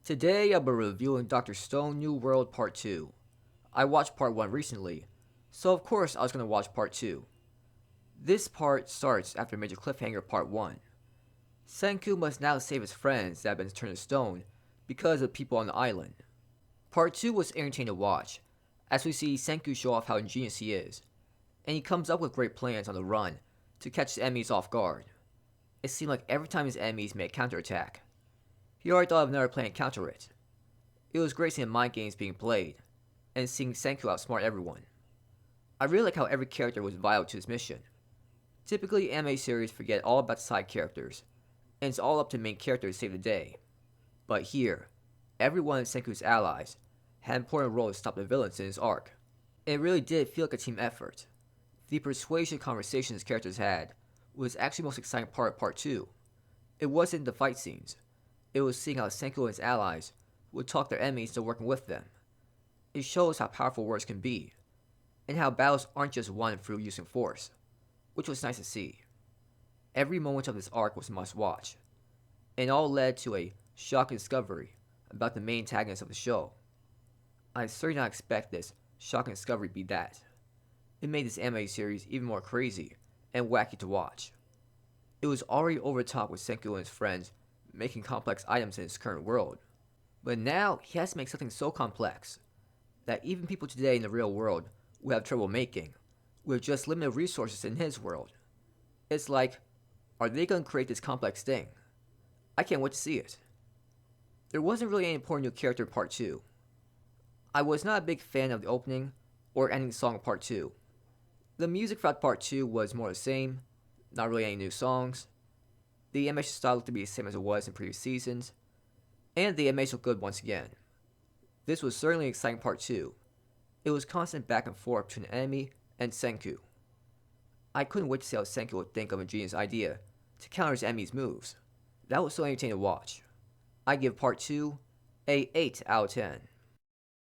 Today I'll be reviewing Dr. Stone New World Part 2. I watched Part 1 recently, so of course I was going to watch Part 2. This part starts after a major cliffhanger of Part 1. Senku must now save his friends that have been turned to stone because of people on the island. Part 2 was entertaining to watch, as we see Senku show off how ingenious he is, and he comes up with great plans on the run to catch his enemies off guard. It seemed like every time his enemies made a counterattack, he already thought of another plan to counter it. It was great seeing mind games being played, and seeing Senku outsmart everyone. I really like how every character was vital to his mission. Typically, anime series forget all about the side characters, and it's all up to the main character to save the day. But here, every one of Senku's allies had an important role to stop the villains in his arc. It really did feel like a team effort. The persuasion conversations characters had was actually the most exciting part of Part 2. It wasn't the fight scenes. It was seeing how Senku and his allies would talk their enemies into working with them. It shows how powerful words can be, and how battles aren't just won through using force, which was nice to see. Every moment of this arc was a must watch, and all led to a shocking discovery about the main antagonist of the show. I certainly did not expect this shocking discovery to be that. It made this anime series even more crazy and wacky to watch. It was already over the top with Senku and his friends making complex items in his current world, but now he has to make something so complex that even people today in the real world will have trouble making, with just limited resources in his world. It's like, are they going to create this complex thing? I can't wait to see it. There wasn't really any important new character in Part 2. I was not a big fan of the opening or ending song of Part 2. The music throughout Part 2 was more the same, not really any new songs. The animation style looked to be the same as it was in previous seasons, and the animation looked good once again. This was certainly an exciting Part 2. It was constant back and forth between the enemy and Senku. I couldn't wait to see how Senku would think of a genius idea to counter his enemy's moves. That was so entertaining to watch. I give Part 2 a 8 out of 10.